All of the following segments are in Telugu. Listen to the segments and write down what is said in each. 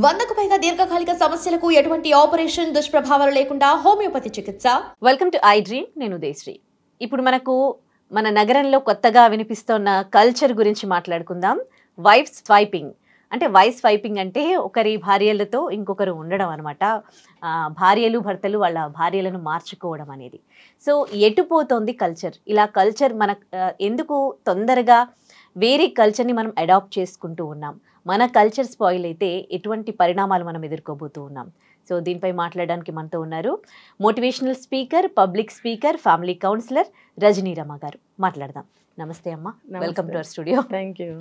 100కు పైగా దీర్ఘకాలిక సమస్యలకు ఎటువంటి ఆపరేషన్ దుష్ప్రభావాలు లేకుండా హోమియోపతి చికిత్స. Welcome to I dream. నేను ఉదయశ్రీ. ఇప్పుడు మన నగరంలో కొత్తగా వినిపిస్తున్న కల్చర్ గురించి మాట్లాడుకుందాం. వైఫ్ స్వైపింగ్ అంటే ఒకరి భార్యలతో ఇంకొకరు ఉండడం అనమాట. భార్యలు భర్తలు వాళ్ళ భార్యలను మార్చుకోవడం అనేది. సో ఎటు పోతోంది కల్చర్? ఇలా కల్చర్ ఎందుకు తొందరగా వేరే కల్చర్ని మనం అడాప్ట్ చేసుకుంటూ ఉన్నాం? మన కల్చర్ స్పాయిల్ అయితే ఎటువంటి పరిణామాలు మనం ఎదుర్కోబోతూ ఉన్నాం? సో దీనిపై మాట్లాడడానికి మనతో ఉన్నారు motivational speaker, public speaker, family counsellor Rajani Rama గారు. మాట్లాడదాం. నమస్తే అమ్మ, welcome to our studio. Thank you.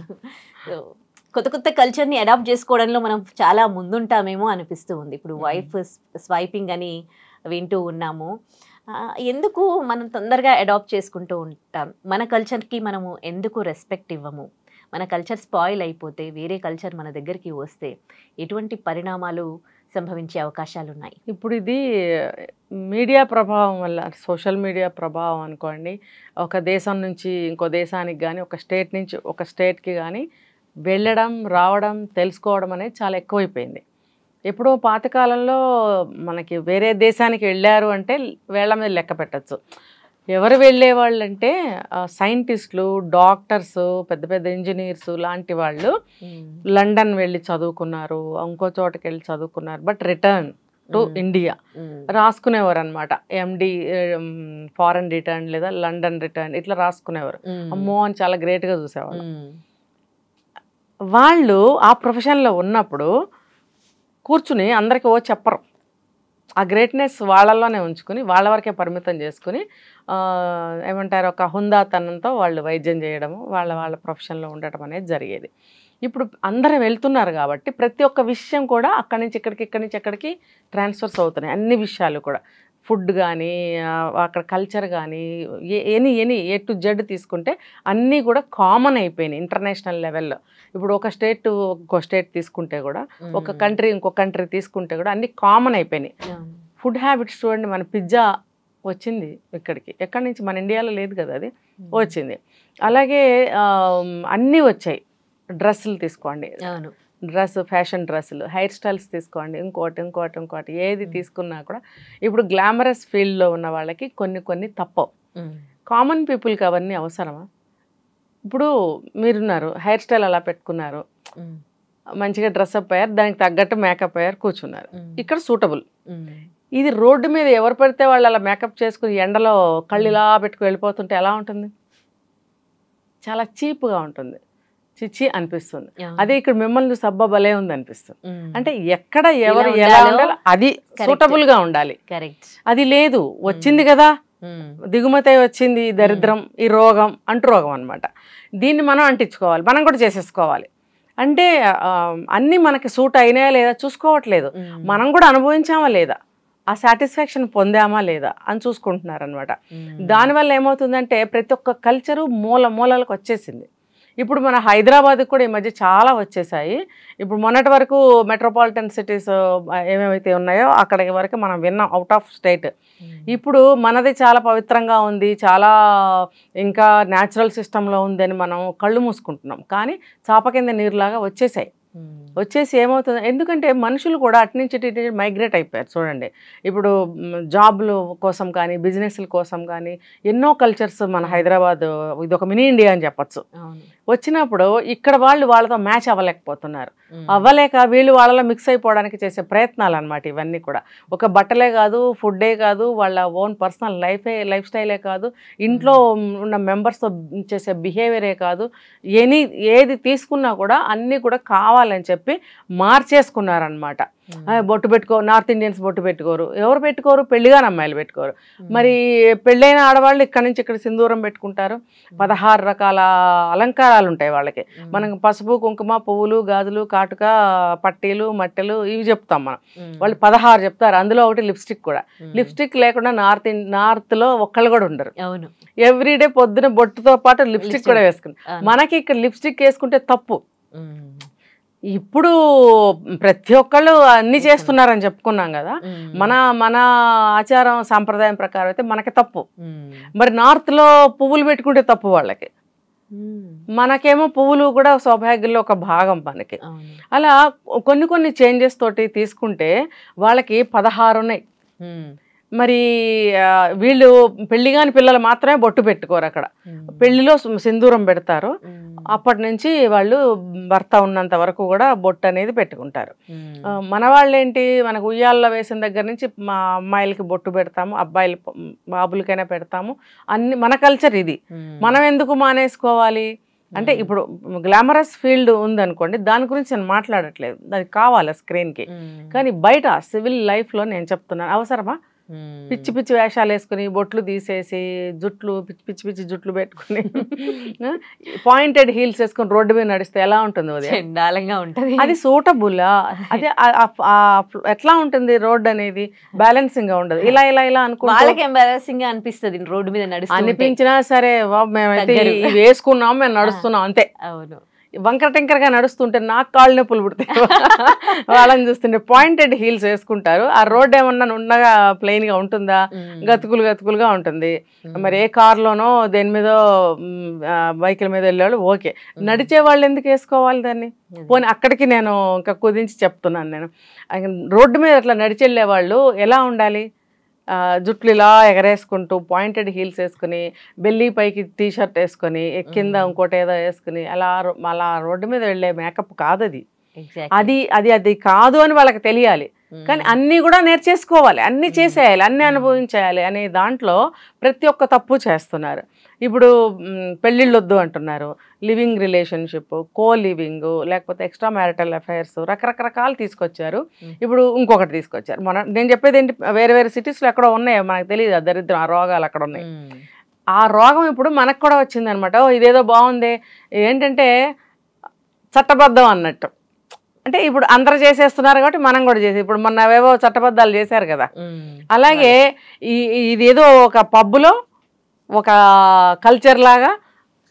కొత్త కల్చర్ని అడాప్ట్ చేసుకోవడంలో మనం చాలా ముందుంటామేమో అనిపిస్తూ ఉంది. ఇప్పుడు వైఫ్ స్వైపింగ్ అని వింటూ ఉన్నాము. ఎందుకు మనం తొందరగా అడాప్ట్ చేసుకుంటూ ఉంటాం? మన కల్చర్కి మనము ఎందుకు రెస్పెక్ట్ ఇవ్వము? మన కల్చర్ స్పాయిల్ అయిపోతే వేరే కల్చర్ మన దగ్గరికి వస్తే ఎటువంటి పరిణామాలు సంభవించే అవకాశాలు ఉన్నాయి? ఇప్పుడు ఇది మీడియా ప్రభావం వల్ల, సోషల్ మీడియా ప్రభావం అనుకోండి. ఒక దేశం నుంచి ఇంకో దేశానికి కానీ, ఒక స్టేట్ నుంచి ఒక స్టేట్కి కానీ వెళ్ళడం, రావడం, తెలుసుకోవడం అనేది చాలా ఎక్కువైపోయింది. ఎప్పుడో పాతకాలంలో మనకి వేరే దేశానికి వెళ్ళారు అంటే వేళ్ల మీద లెక్క పెట్టచ్చు. ఎవరు వెళ్ళేవాళ్ళు అంటే సైంటిస్టులు, డాక్టర్స్, పెద్ద పెద్ద ఇంజనీర్స్ లాంటి వాళ్ళు లండన్ వెళ్ళి చదువుకున్నారు, ఇంకో చోటకి వెళ్ళి చదువుకున్నారు. బట్ రిటర్న్ టు ఇండియా రాసుకునేవారు అనమాట. ఎండి ఫారెన్ రిటర్న్ లేదా లండన్ రిటర్న్ ఇట్లా రాసుకునేవారు. అమ్మో అని చాలా గ్రేట్గా చూసేవాళ్ళు. వాళ్ళు ఆ ప్రొఫెషన్లో ఉన్నప్పుడు కూర్చుని అందరికీ చెప్పరు. ఆ గ్రేట్నెస్ వాళ్ళల్లోనే ఉంచుకుని వాళ్ళ వరకే పరిమితం చేసుకుని ఏమంటారు, ఒక హుందాతనంతో వాళ్ళు వైద్యం చేయడము, వాళ్ళ ప్రొఫెషన్లో ఉండటం అనేది జరిగేది. ఇప్పుడు అందరూ వెళ్తున్నారు కాబట్టి ప్రతి ఒక్క విషయం కూడా అక్కడి నుంచి ఇక్కడికి, ఇక్కడి నుంచి అక్కడికి ట్రాన్స్ఫర్స్ అవుతున్నాయి. అన్ని విషయాలు కూడా, ఫుడ్ కానీ, అక్కడ కల్చర్ కానీ, ఏ టు జెడ్ తీసుకుంటే అన్నీ కూడా కామన్ అయిపోయినాయి ఇంటర్నేషనల్ లెవెల్లో. ఇప్పుడు ఒక స్టేట్ ఇంకో స్టేట్ తీసుకుంటే కూడా, ఒక కంట్రీ ఇంకో కంట్రీ తీసుకుంటే కూడా అన్నీ కామన్ అయిపోయినాయి. ఫుడ్ హ్యాబిట్స్ చూడండి, మన పిజ్జా వచ్చింది ఇక్కడికి, ఎక్కడి నుంచి, మన ఇండియాలో లేదు కదా, అది వచ్చింది. అలాగే అన్నీ వచ్చాయి. డ్రెస్సులు తీసుకోండి, ఫ్యాషన్ డ్రెస్సులు, హెయిర్ స్టైల్స్ తీసుకోండి, ఇంకోటి ఏది తీసుకున్నా కూడా ఇప్పుడు గ్లామరస్ ఫీల్డ్లో ఉన్న వాళ్ళకి కొన్ని తప్పవు. కామన్ పీపుల్కి అవన్నీ అవసరమా? ఇప్పుడు మీరున్నారు, హెయిర్ స్టైల్ అలా పెట్టుకున్నారు, మంచిగా డ్రెస్అప్ అయ్యారు, దానికి తగ్గట్టు మేకప్ అయ్యారు, కూర్చున్నారు, ఇక్కడ సూటబుల్. ఇది రోడ్డు మీద ఎవరు పడితే వాళ్ళు అలా మేకప్ చేసుకుని ఎండలో కళ్ళు ఇలా పెట్టుకు వెళ్ళిపోతుంటే ఎలా ఉంటుంది? చాలా చీప్గా ఉంటుంది, చిచ్చి అనిపిస్తుంది. అదే ఇక్కడ మిమ్మల్ని సబ్బా భలే ఉంది అనిపిస్తుంది. అంటే ఎక్కడ ఎవరు ఎలా ఉండాలి అది సూటబుల్ గా ఉండాలి. అది లేదు, వచ్చింది కదా, దిగుమతి వచ్చింది, దరిద్రం, ఈ రోగం రోగం అనమాట. దీన్ని మనం అంటించుకోవాలి, మనం కూడా చేసేసుకోవాలి. అంటే అన్నీ మనకి సూట్ అయినాయా లేదా చూసుకోవట్లేదు, మనం కూడా అనుభవించామా లేదా, ఆ సాటిస్ఫాక్షన్ పొందామా లేదా అని చూసుకుంటున్నారనమాట. దానివల్ల ఏమవుతుందంటే ప్రతి ఒక్క కల్చరు మూలలకు వచ్చేసింది. ఇప్పుడు మన హైదరాబాద్కి కూడా ఈ మధ్య చాలా వచ్చేసాయి. ఇప్పుడు మొన్నటి వరకు మెట్రోపాలిటన్ సిటీస్ ఏమేమైతే ఉన్నాయో అక్కడికి వరకు మనం విన్నాం, అవుట్ ఆఫ్ స్టేట్. ఇప్పుడు మనది చాలా పవిత్రంగా ఉంది, చాలా ఇంకా న్యాచురల్ సిస్టంలో ఉంది అని మనం కళ్ళు మూసుకుంటున్నాం. కానీ చాప కింద నీరులాగా వచ్చేసి ఏమవుతుంది, ఎందుకంటే మనుషులు కూడా అటు నుంచి మైగ్రేట్ అయిపోయారు. చూడండి, ఇప్పుడు జాబ్ల కోసం కానీ, బిజినెస్ల కోసం కానీ ఎన్నో కల్చర్స్ మన హైదరాబాద్ ఇది ఒక మినీ ఇండియా అని చెప్పచ్చు. వచ్చినప్పుడు ఇక్కడ వాళ్ళతో మ్యాచ్ అవ్వలేకపోతున్నారు. అవ్వలేక వీళ్ళు వాళ్ళలో మిక్స్ అయిపోవడానికి చేసే ప్రయత్నాలు అనమాట ఇవన్నీ కూడా. ఒక బట్టలే కాదు, ఫుడ్డే కాదు, వాళ్ళ ఓన్ పర్సనల్ లైఫ్ స్టైలే కాదు, ఇంట్లో ఉన్న మెంబర్స్తో చేసే బిహేవియరే కాదు, ఏది తీసుకున్నా కూడా అన్నీ కూడా కావాలని చెప్పి మార్చేసుకున్నారనమాట. బొట్టు పెట్టుకో, నార్త్ ఇండియన్స్ బొట్టు పెట్టుకోరు. ఎవరు పెట్టుకోరు? పెళ్లిగాని అమ్మాయిలు పెట్టుకోరు. మరి పెళ్ళైన ఆడవాళ్ళు ఇక్కడ నుంచి ఇక్కడ సింధూరం పెట్టుకుంటారు, 16 రకాల అలంకారాలు ఉంటాయి వాళ్ళకి. మనం పసుపు, కుంకుమ, పువ్వులు, గాజులు, కాటుక, పట్టీలు, మట్టెలు ఇవి చెప్తాం మనం. వాళ్ళు 16 చెప్తారు, అందులో ఒకటి లిప్స్టిక్ కూడా. లిప్స్టిక్ లేకుండా నార్త్లో ఒక్కళ్ళు కూడా ఉండరు. ఎవ్రీడే పొద్దున బొట్టుతో పాటు లిప్స్టిక్ కూడా వేసుకుంటారు. మనకి ఇక్కడ లిప్స్టిక్ వేసుకుంటే తప్పు. ఇప్పుడు ప్రతి ఒక్కళ్ళు అన్ని చేస్తున్నారని చెప్పుకున్నాం కదా, మన ఆచారం సాంప్రదాయం ప్రకారం అయితే మనకి తప్పు. మరి నార్త్లో పువ్వులు పెట్టుకుంటే తప్పు వాళ్ళకి. మనకేమో పువ్వులు కూడా సౌభాగ్యంలో ఒక భాగం మనకి. అలా కొన్ని కొన్ని చేంజెస్ తోటి తీసుకుంటే వాళ్ళకి 16 ఉన్నాయి. మరి వీళ్ళు పెళ్లి కాని పిల్లలు మాత్రమే బొట్టు పెట్టుకోరు. అక్కడ పెళ్లిలో సింధూరం పెడతారు. అప్పటి నుంచి వాళ్ళు భర్త ఉన్నంత వరకు కూడా బొట్టు అనేది పెట్టుకుంటారు. మన వాళ్ళు ఏంటి, మనకు ఉయ్యాల్లో వేసిన దగ్గర నుంచి మా అమ్మాయిలకి బొట్టు పెడతాము, అబ్బాయిలు బాబులకైనా పెడతాము. అన్ని మన కల్చర్ ఇది. మనం ఎందుకు మానేసుకోవాలి అంటే, ఇప్పుడు గ్లామరస్ ఫీల్డ్ ఉందనుకోండి, దాని గురించి నేను మాట్లాడట్లేదు, అది కావాలి స్క్రీన్కి. కానీ బయట సివిల్ లైఫ్లో నేను చెప్తున్నాను, అవసరమా? పిచ్చి పిచ్చి వేషాలు వేసుకుని బొట్లు తీసేసి జుట్లు పిచ్చి పిచ్చి జుట్లు పెట్టుకుని పాయింటెడ్ హీల్స్ వేసుకుని రోడ్డు మీద నడిస్తే ఎలా ఉంటుంది? అది చండాలంగా ఉంటుంది. అది సూటబుల్లా? అదే ఎట్లా ఉంటుంది రోడ్ అనేది? బ్యాలెన్సింగ్ గా ఉండదు. ఇలా ఇలా ఇలా అనుకో, వాళ్ళకి ఎంబారసింగ్ గా అనిపిస్తుంది రోడ్డు మీద నడుస్తూ. అనిపించినా సరే మేమైతే వేసుకున్నాం, మేము నడుస్తున్నాం అంతే. అవును, వంకర టెంకరగా నడుస్తుంటే నాకు కాళ్ళు నొప్పులు పుడతాయి వాళ్ళని చూస్తుంటే. పాయింటెడ్ హీల్స్ వేసుకుంటారు. ఆ రోడ్ ఏమన్నా ఉండగా ప్లెయిన్ గా ఉంటుందా? గతుకులు గతుకులుగా ఉంటుంది. మరి ఏ కార్లోనో దేని మీద బైకుల మీద వెళ్ళాడు ఓకే, నడిచే వాళ్ళు ఎందుకు వేసుకోవాలి దాన్ని? పోనీ అక్కడికి నేను ఇంకా కుదించి చెప్తున్నాను. నేను రోడ్డు మీద అట్లా నడిచి వెళ్ళే వాళ్ళు ఎలా ఉండాలి? జుట్లు ఇలా ఎగరేసుకుంటూ పాయింటెడ్ హీల్స్ వేసుకుని, బెల్లీ పైకి టీషర్ట్ వేసుకొని, కింద ఇంకోటి ఏదో వేసుకుని అలా రోడ్డు మీద వెళ్ళే మేకప్ కాదు అది. అది కాదు అని వాళ్ళకి తెలియాలి. కానీ అన్నీ కూడా నేర్చేసుకోవాలి, అన్నీ చేసేయాలి, అన్నీ అనుభవించేయాలి అనే దాంట్లో ప్రతి ఒక్క తప్పు చేస్తున్నారు. ఇప్పుడు పెళ్ళిళ్ళు వద్దు అంటున్నారు, లివింగ్ రిలేషన్షిప్, కో లివింగ్, లేకపోతే ఎక్స్ట్రా మ్యారిటల్ అఫైర్స్, రకరకాలు తీసుకొచ్చారు. ఇప్పుడు ఇంకొకటి తీసుకొచ్చారు. నేను చెప్పేది ఏంటి, వేరే వేరే సిటీస్లో ఎక్కడో ఉన్నాయి, మనకు తెలియదు ఆ దరిద్రం, ఆ రోగాలు అక్కడ ఉన్నాయి. ఆ రోగం ఇప్పుడు మనకు కూడా వచ్చింది అనమాట. ఇదేదో బాగుంది, ఏంటంటే చట్టబద్ధం అన్నట్టు. అంటే ఇప్పుడు అందరూ చేసేస్తున్నారు కాబట్టి మనం కూడా చేసి, ఇప్పుడు మొన్న అవేవో చట్టబద్ధాలు చేశారు కదా, అలాగే ఇదేదో ఒక పబ్బులో ఒక కల్చర్ లాగా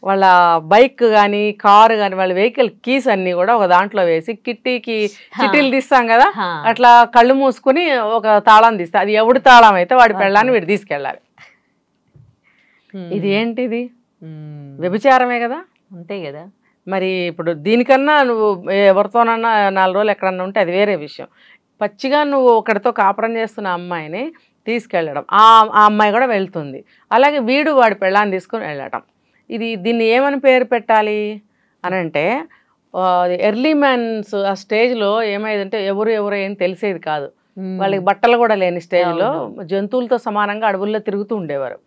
వాళ్ళ బైక్ కానీ కారు కానీ వాళ్ళ వెహికల్ కీస్ అన్నీ కూడా ఒక దాంట్లో వేసి చిట్టీలు తీస్తాం కదా, అట్లా కళ్ళు మూసుకుని ఒక తాళం తీస్తా, అది ఎవడి తాళం అయితే వాడి పెళ్ళాన్ని వీడు తీసుకెళ్ళాలి. ఇది ఏంటిది? వ్యభిచారమే కదా. అంతే కదా. మరి ఇప్పుడు దీనికన్నా నువ్వు ఎవరితోనన్నా 4 రోజులు ఎక్కడన్నా ఉంటే అది వేరే విషయం. పచ్చిగా నువ్వు ఒకరితో కాపురం చేస్తున్న అమ్మాయిని తీసుకెళ్ళడం, ఆ అమ్మాయి కూడా వెళ్తుంది, అలాగే వీడు వాడి పెళ్ళాన్ని తీసుకుని వెళ్ళటం. దీన్ని ఏమని పేరు పెట్టాలి అని అంటే, ఎర్లీ మ్యాన్స్ ఆ స్టేజ్లో ఏమైందంటే ఎవరు ఏం తెలిసేది కాదు. వాళ్ళకి బట్టలు కూడా లేని స్టేజ్లో జంతువులతో సమానంగా అడవుల్లో తిరుగుతూ ఉండేవారు.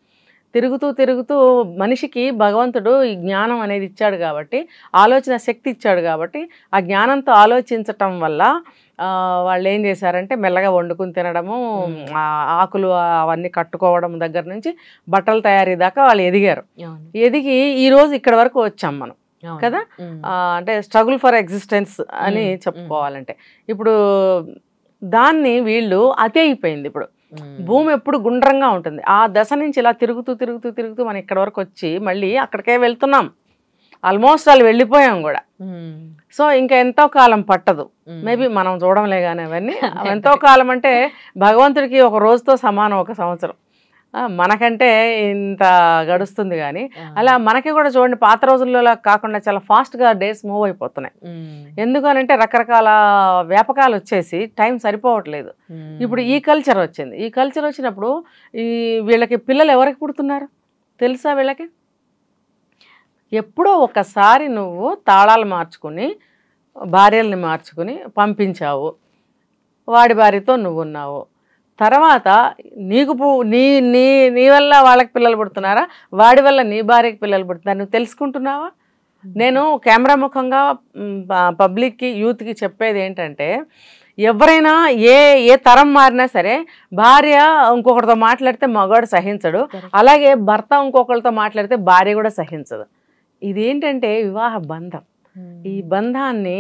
తిరుగుతూ మనిషికి భగవంతుడు ఈ జ్ఞానం అనేది ఇచ్చాడు కాబట్టి, ఆలోచన శక్తి ఇచ్చాడు కాబట్టి, ఆ జ్ఞానంతో ఆలోచించటం వల్ల వాళ్ళు ఏం చేశారంటే మెల్లగా వండుకుని తినడము, ఆకులు అవన్నీ కట్టుకోవడం దగ్గర నుంచి బట్టల తయారీ దాకా వాళ్ళు ఎదిగారు. ఎదిగి ఈరోజు ఇక్కడ వరకు వచ్చాం మనం కదా. అంటే స్ట్రగుల్ ఫర్ ఎగ్జిస్టెన్స్ అని చెప్పుకోవాలంటే, ఇప్పుడు దాన్ని వీళ్ళు అదే అయిపోయింది. ఇప్పుడు భూమి ఎప్పుడు గుండ్రంగా ఉంటుంది, ఆ దశ నుంచి ఇలా తిరుగుతూ మనం ఇక్కడ వరకు వచ్చి మళ్ళీ అక్కడికే వెళ్తున్నాం. ఆల్మోస్ట్ వాళ్ళు వెళ్ళిపోయాం కూడా. సో ఇంకా ఎంతో కాలం పట్టదు, మేబీ మనం చూడంలే కానీ అవన్నీ. ఎంతో కాలం అంటే భగవంతుడికి ఒక రోజుతో సమానం ఒక సంవత్సరం, మనకంటే ఇంత గడుస్తుంది. కానీ అలా మనకి కూడా చూడండి, పాత రోజుల్లో కాకుండా చాలా ఫాస్ట్గా డేస్ మూవ్ అయిపోతున్నాయి. ఎందుకనంటే రకరకాల వ్యాపకాలు వచ్చేసి టైం సరిపోవట్లేదు. ఇప్పుడు ఈ కల్చర్ వచ్చింది. ఈ కల్చర్ వచ్చినప్పుడు వీళ్ళకి పిల్లలు ఎవరికి పుడుతున్నారు తెలుసా? వీళ్ళకి ఎప్పుడో ఒకసారి నువ్వు తాళాలు మార్చుకుని భార్యల్ని మార్చుకుని పంపించావు, వాడి భార్యతో నువ్వున్నావు. తర్వాత నీకు నీ వల్ల వాళ్ళకి పిల్లలు పుడుతున్నారా, వాడి వల్ల నీ భార్యకి పిల్లలు పుడుతున్నారా, నువ్వు తెలుసుకుంటున్నావా? నేను కెమెరా ముఖంగా పబ్లిక్కి, యూత్కి చెప్పేది ఏంటంటే, ఎవరైనా ఏ తరం మారినా సరే భార్య ఇంకొకరితో మాట్లాడితే మగవాడు సహించడు, అలాగే భర్త ఇంకొకరితో మాట్లాడితే భార్య కూడా సహించదు. ఇదేంటంటే వివాహ బంధం. ఈ బంధాన్ని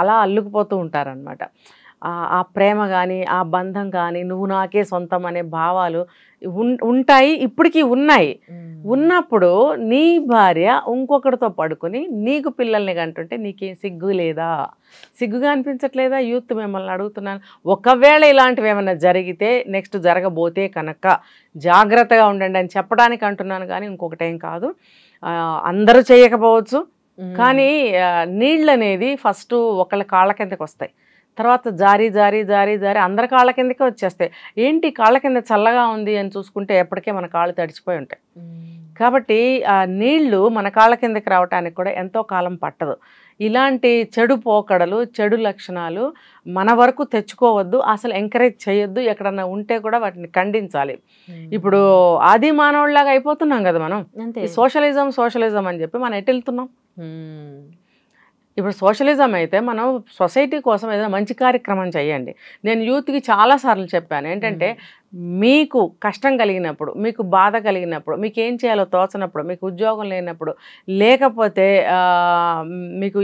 అలా అల్లుకుపోతూ ఉంటారనమాట. ఆ ప్రేమ కానీ ఆ బంధం కానీ నువ్వు నాకే సొంతం అనే భావాలు ఉంటాయి, ఇప్పటికీ ఉన్నాయి. ఉన్నప్పుడు నీ భార్య ఇంకొకరితో పడుకుని నీకు పిల్లల్ని కంటుంటే నీకేం సిగ్గు లేదా? సిగ్గుగా అనిపించట్లేదా? యూత్ మిమ్మల్ని అడుగుతున్నాను. ఒకవేళ ఇలాంటివి ఏమైనా జరిగితే నెక్స్ట్ జరగబోతే కనుక జాగ్రత్తగా ఉండండి అని చెప్పడానికి అంటున్నాను, కానీ ఇంకొకటేం కాదు. అందరూ చేయకపోవచ్చు, కానీ నీళ్ళు అనేది ఫస్ట్ ఒకళ్ళ కాళ్ళ కిందకి వస్తాయి, తర్వాత జారీ జారీ జారీ జారీ అందరి కాళ్ళ కిందకే వచ్చేస్తాయి. ఏంటి కాళ్ళ కింద చల్లగా ఉంది అని చూసుకుంటే ఎప్పటికే మన కాళ్ళు తడిచిపోయి ఉంటాయి. కాబట్టి ఆ నీళ్లు మన కాళ్ళ కిందకి రావడానికి కూడా ఎంతో కాలం పట్టదు. ఇలాంటి చెడు పోకడలు, చెడు లక్షణాలు మన వరకు తెచ్చుకోవద్దు, అసలు ఎంకరేజ్ చేయొద్దు. ఎక్కడన్నా ఉంటే కూడా వాటిని ఖండించాలి. ఇప్పుడు ఆది మానవుడిలాగా అయిపోతున్నాం కదా మనం. సోషలిజం సోషలిజం అని చెప్పి మనం ఎటు వెళ్తున్నాం? ఇప్పుడు సోషలిజం అయితే మనం సొసైటీ కోసం ఏదైనా మంచి కార్యక్రమం చేయండి. నేను యూత్కి చాలాసార్లు చెప్పాను ఏంటంటే, మీకు కష్టం కలిగినప్పుడు, మీకు బాధ కలిగినప్పుడు, మీకు ఏం చేయాలో తోచనప్పుడు, మీకు ఉద్యోగం లేనప్పుడు, లేకపోతే మీకు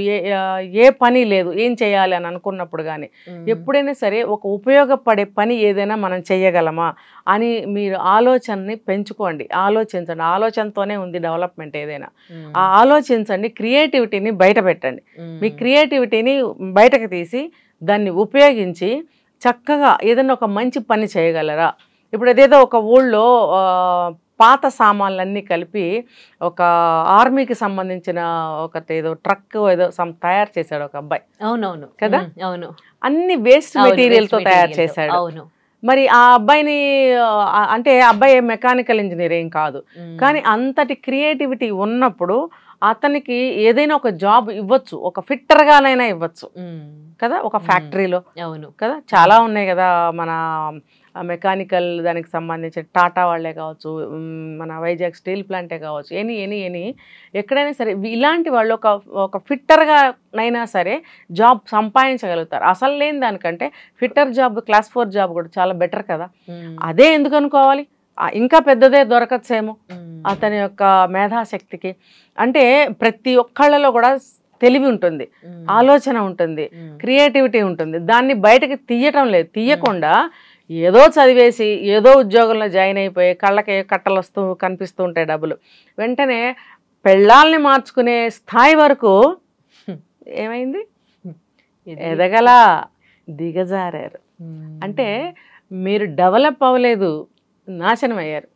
ఏ పని లేదు ఏం చేయాలి అని అనుకున్నప్పుడు కానీ ఎప్పుడైనా సరే ఒక ఉపయోగపడే పని ఏదైనా మనం చేయగలమా అని మీరు ఆలోచనని పెంచుకోండి, ఆలోచించండి. ఆలోచనతోనే ఉంది డెవలప్మెంట్ ఏదైనా. ఆ ఆలోచించండి, క్రియేటివిటీని బయట పెట్టండి. మీ క్రియేటివిటీని బయటకు తీసి దాన్ని ఉపయోగించి చక్కగా ఏదైనా ఒక మంచి పని చేయగలరా? ఇప్పుడు ఏదేదో ఒక ఊళ్ళో పాత సామాన్లన్నీ కలిపి ఒక ఆర్మీకి సంబంధించిన ఒకటి ఏదో ట్రక్ ఏదో తయారు చేశాడు ఒక అబ్బాయి. అవునవును కదా, అవును. అన్ని వేస్ట్ మెటీరియల్తో తయారు చేశాడు. అవును. మరి ఆ అబ్బాయిని అంటే అబ్బాయి మెకానికల్ ఇంజనీర్ ఏం కాదు, కానీ అంతటి క్రియేటివిటీ ఉన్నప్పుడు అతనికి ఏదైనా ఒక జాబ్ ఇవ్వచ్చు, ఒక ఫిట్టర్గానైనా ఇవ్వచ్చు కదా, ఒక ఫ్యాక్టరీలో. అవును కదా, చాలా ఉన్నాయి కదా మన మెకానికల్ దానికి సంబంధించి టాటా వాళ్ళే కావచ్చు, మన వైజాగ్ స్టీల్ ప్లాంటే కావచ్చు, ఎనీ ఎక్కడైనా సరే ఇలాంటి వాళ్ళు ఒక ఫిట్టర్గానైనా సరే జాబ్ సంపాదించగలుగుతారు. అసలు లేని దానికంటే ఫిట్టర్ జాబ్, క్లాస్ 4 జాబ్ కూడా చాలా బెటర్ కదా. అదే ఎందుకు అనుకోవాలి, ఇంకా పెద్దదే దొరకచ్చేమో అతని యొక్క మేధాశక్తికి. అంటే ప్రతి ఒక్కళ్ళలో కూడా తెలివి ఉంటుంది, ఆలోచన ఉంటుంది, క్రియేటివిటీ ఉంటుంది. దాన్ని బయటకి తీయటం లేదు. తీయకుండా ఏదో చదివేసి ఏదో ఉద్యోగంలో జాయిన్ అయిపోయి కళ్ళకి కట్టలు కనిపిస్తూ ఉంటాయి డబ్బులు, వెంటనే పెళ్ళాల్ని మార్చుకునే స్థాయి వరకు ఏమైంది, ఎదగల దిగజారారు. అంటే మీరు డెవలప్ అవ్వలేదు, నాశనం అయ్యారు,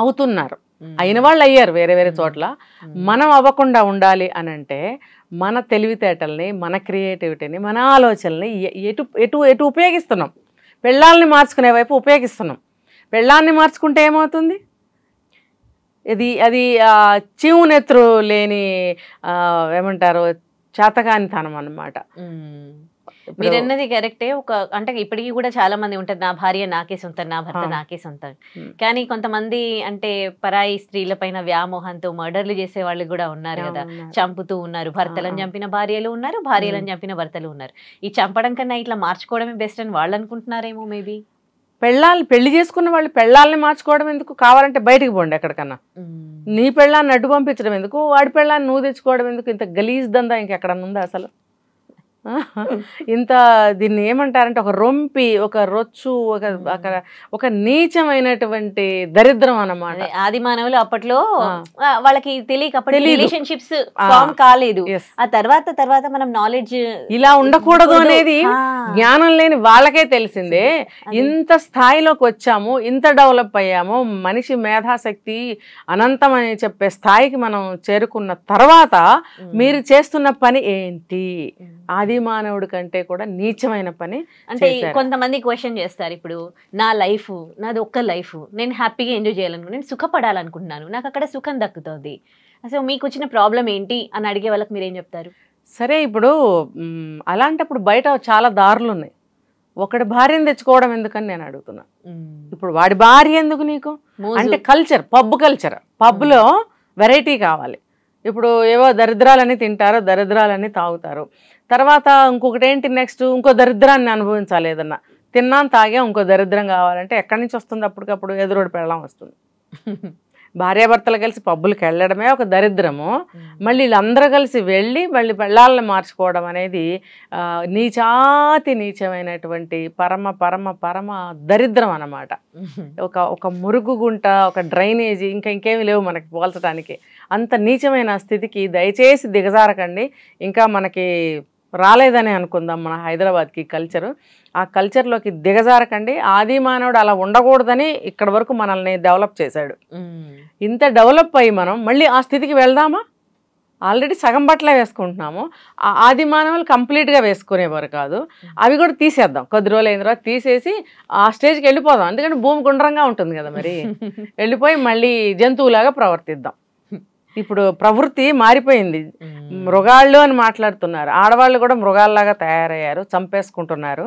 అవుతున్నారు, అయిన వాళ్ళు అయ్యారు వేరే వేరే చోట్ల. మనం అవ్వకుండా ఉండాలి అని అంటే మన తెలివితేటల్ని, మన క్రియేటివిటీని, మన ఆలోచనల్ని ఎటు ఎటు ఎటు ఉపయోగిస్తున్నాం? పెళ్ళాలని మార్చుకునే వైపు ఉపయోగిస్తున్నాం. పెళ్ళాన్ని మార్చుకుంటే ఏమవుతుంది? అది చీవునెత్తురు లేని ఏమంటారు చేతకానితనం అన్నమాట. మీరు అన్నది కరెక్టే. అంటే ఇప్పటికీ కూడా చాలా మంది ఉంటారు, నా భార్య నాకే సొంతం, నా భర్త నాకే సొంతం. కానీ కొంతమంది అంటే పరాయి స్త్రీల పైన వ్యామోహంతో మర్డర్లు చేసే వాళ్ళు కూడా ఉన్నారు కదా, చంపుతూ ఉన్నారు. భర్తలను చంపిన భార్యలు ఉన్నారు, భార్యలను చంపిన భర్తలు ఉన్నారు. ఈ చంపడం కన్నా ఇట్లా మార్చుకోవడమే బెస్ట్ అని వాళ్ళు అనుకుంటున్నారేమో. మేబీ పెళ్లి చేసుకున్న వాళ్ళు పెళ్ళాలని మార్చుకోవడం ఎందుకు? కావాలంటే బయటికి పోండి ఎక్కడికన్నా. నీ పెళ్ళాన్ని అడ్డు పంపించడం ఎందుకు? వాడి పెళ్ళాన్ని నువ్వు తెచ్చుకోవడం ఎందుకు? ఇంత గలీజ్ దందా ఇంకెక్కడన్నా ఉందా అసలు? ఇంత దీన్ని ఏమంటారంటే ఒక రొంపి, ఒక రొచ్చు, ఒక నీచమైనటువంటి దరిద్రం అన్నమాట. ఆది మానవులు అప్పట్లో వాళ్ళకి తెలియక రిలేషన్షిప్స్ ఫామ్ కాలేదు. ఆ తర్వాత మనం నాలెడ్జ్ ఇలా ఉండకూడదు అనేది జ్ఞానం లేని వాళ్ళకే తెలిసిందే. ఇంత స్థాయిలోకి వచ్చాము, ఇంత డెవలప్ అయ్యాము, మనిషి మేధాశక్తి అనంతం అని చెప్పే స్థాయికి మనం చేరుకున్న తర్వాత మీరు చేస్తున్న పని ఏంటి? ఆది మానవుడి కంటే కూడా నీచమైన పని. అంటే కొంతమంది క్వశ్చన్ చేస్తారు, ఇప్పుడు నా లైఫ్, నాది ఒక్క లైఫ్, నేను హ్యాపీగా ఎంజాయ్ చేయాలనుకుంటున్నాను, నేను సుఖపడాలనుకుంటున్నాను, నాకు అక్కడ సుఖం దక్కుతుంది, అసలు మీకు వచ్చిన ప్రాబ్లం ఏంటి అని అడిగే వాళ్ళకి మీరేం చెప్తారు? సరే, ఇప్పుడు అలాంటప్పుడు బయట చాలా దారులు ఉన్నాయి. ఒకటి భార్యను తెచ్చుకోవడం ఎందుకని నేను అడుగుతున్నా. ఇప్పుడు వాడి భార్య ఎందుకు నీకు అంటే కల్చర్, పబ్ కల్చర్, పబ్లో వెరైటీ కావాలి. ఇప్పుడు ఏవో దరిద్రాలని తింటారు, దరిద్రాలని తాగుతారు. తర్వాత ఇంకొకటి ఏంటి, నెక్స్ట్ ఇంకో దరిద్రాన్ని అనుభవించాలి. ఏదన్నా తిన్నాను తాగా ఇంకో దరిద్రం కావాలంటే ఎక్కడి నుంచి వస్తుంది? అప్పటికప్పుడు ఎదురోడి పెళ్ళం వస్తుంది. భార్యాభర్తలు కలిసి పబ్బులకు వెళ్ళడమే ఒక దరిద్రము. మళ్ళీ వీళ్ళందరూ కలిసి వెళ్ళి మళ్ళీ పెళ్ళాలను మార్చుకోవడం అనేది నీచాతి నీచమైనటువంటి పరమ పరమ పరమ దరిద్రం అన్నమాట. ఒక మురుగు గుంట, ఒక డ్రైనేజీ, ఇంకేమీ లేవు మనకి పోల్చడానికి. అంత నీచమైన స్థితికి దయచేసి దిగజారకండి. ఇంకా మనకి రాలేదని అనుకుందాం మన హైదరాబాద్కి కల్చరు. ఆ కల్చర్లోకి దిగజారకండి. ఆది మానవుడు అలా ఉండకూడదని ఇక్కడ వరకు మనల్ని డెవలప్ చేశాడు. ఇంత డెవలప్ అయ్యి మనం మళ్ళీ ఆ స్థితికి వెళ్దామా? ఆల్రెడీ సగం బట్టలే వేసుకుంటున్నాము. ఆది మానవులు కంప్లీట్గా వేసుకునేవారు కాదు. అవి కూడా తీసేద్దాం. కొద్ది రోజులు అయిన తర్వాత తీసేసి ఆ స్టేజ్కి వెళ్ళిపోదాం. ఎందుకంటే భూమి గుండ్రంగా ఉంటుంది కదా, మరి వెళ్ళిపోయి మళ్ళీ జంతువులాగా ప్రవర్తిద్దాం. ఇప్పుడు ప్రవృత్తి మారిపోయింది. మృగాళ్ళు అని మాట్లాడుతున్నారు. ఆడవాళ్ళు కూడా మృగాల్లాగా తయారయ్యారు, చంపేసుకుంటున్నారు.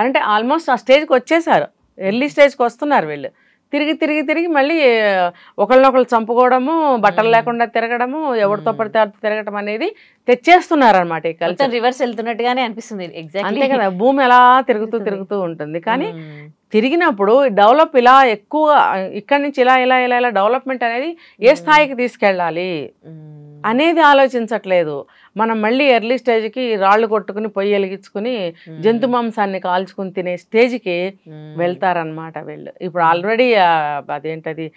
అంటే ఆల్మోస్ట్ ఆ స్టేజ్కి వచ్చేసారు. ఎర్లీ స్టేజ్కి వస్తున్నారు వీళ్ళు. తిరిగి మళ్ళీ ఒకళ్ళనొకళ్ళు చంపుకోవడము, బట్టలు లేకుండా తిరగడము, ఎవరితో పడితే తిరగడం అనేది తెచ్చేస్తున్నారు అనమాట. ఈ కల్చర్ రివర్స్ వెళ్తున్నట్టుగానే అనిపిస్తుంది. అంతే కదా, భూమి ఎలా తిరుగుతూ ఉంటుంది. కానీ తిరిగినప్పుడు డెవలప్ ఇలా ఎక్కువ ఇక్కడి నుంచి ఇలా డెవలప్మెంట్ అనేది ఏ స్థాయికి తీసుకెళ్ళాలి అనేది ఆలోచించట్లేదు. మనం మళ్ళీ ఎర్లీ స్టేజ్కి రాళ్ళు కొట్టుకుని పొయ్యి వెలిగించుకుని జంతు మాంసాన్ని కాల్చుకుని తినే స్టేజ్కి వెళ్తారనమాట వీళ్ళు. ఇప్పుడు ఆల్రెడీ అదేంటది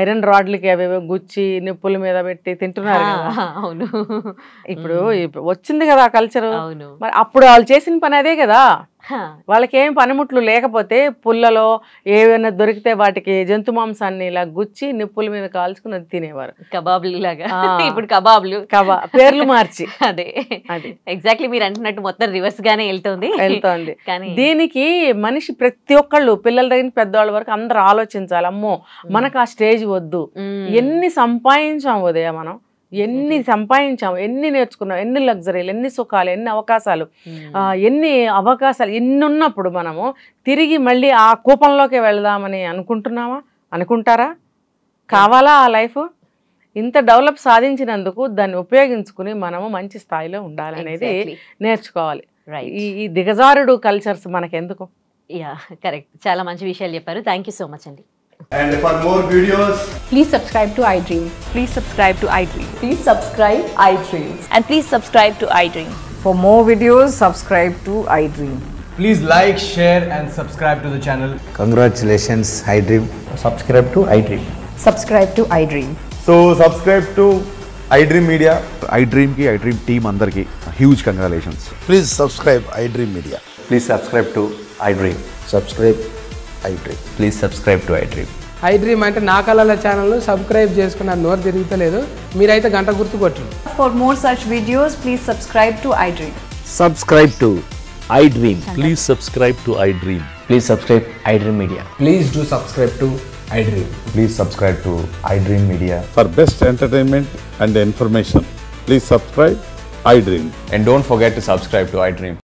ఐరన్ రాడ్లకి అవి గుచ్చి నిప్పుల మీద పెట్టి తింటున్నారు కదా. అవును, ఇప్పుడు వచ్చింది కదా ఆ కల్చరు. మరి అప్పుడు వాళ్ళు చేసిన పని అదే కదా. వాళ్ళకి ఏం పనిముట్లు లేకపోతే పుల్లలో ఏమైనా దొరికితే వాటికి జంతు మాంసాన్ని ఇలా గుచ్చి నిప్పుల మీద కాల్చుకుని అది తినేవారు. కబాబ్లు లాగా. ఇప్పుడు కబాబ్లు పేర్లు మార్చి. అదే ఎగ్జాక్ట్లీ మీరు అంటున్నట్టు మొత్తం రివర్స్ గానే వెళ్తుంది. కానీ దీనికి మనిషి ప్రతి ఒక్కళ్ళు పిల్లల దగ్గర పెద్దవాళ్ళ వరకు అందరూ ఆలోచించాలి. అమ్మో మనకు ఆ స్టేజ్ వద్దు. ఎన్ని సంపాదించాం ఉదయం మనం, ఎన్ని సంపాదించాము, ఎన్ని నేర్చుకున్నాం, ఎన్ని లగ్జరీలు, ఎన్ని సుఖాలు, ఎన్ని అవకాశాలు ఎన్ని ఉన్నప్పుడు మనము తిరిగి మళ్ళీ ఆ కూపంలోకి వెళదామని అనుకుంటారా? కావాలా ఆ లైఫ్? ఇంత డెవలప్ సాధించినందుకు దాన్ని ఉపయోగించుకుని మనము మంచి స్థాయిలో ఉండాలనేది నేర్చుకోవాలి. ఈ దిగజారుడు కల్చర్స్ మనకెందుకు? కరెక్ట్, చాలా మంచి విషయాలు చెప్పారు. థ్యాంక్ యూ సో మచ్ అండి. And for more videos, please subscribe to iDream. Please subscribe to iDream. Please subscribe iDream. And please subscribe to iDream. For more videos, subscribe to iDream. please like, share and subscribe to the channel. Congratulations, iDream. Subscribe to iDream. Subscribe to iDream. So subscribe to iDream Media. iDream ki iDream team andarki huge congratulations. Please subscribe iDream Media. Please subscribe to iDream. Subscribe iDream. Please subscribe to iDream. iDream అంటే నా కళల ఛానల్ సబ్స్క్రైబ్ చేసుకున్న నోరు తిరుగుతలేదు. మీరైతే గంట గుర్తు కొట్టండి. For more such videos, please subscribe to iDream. Subscribe to iDream. Please subscribe to iDream. Please subscribe iDream Media. Please do subscribe to iDream. Please subscribe to iDream Media. For best entertainment and information, please subscribe iDream. And don't forget to subscribe to iDream.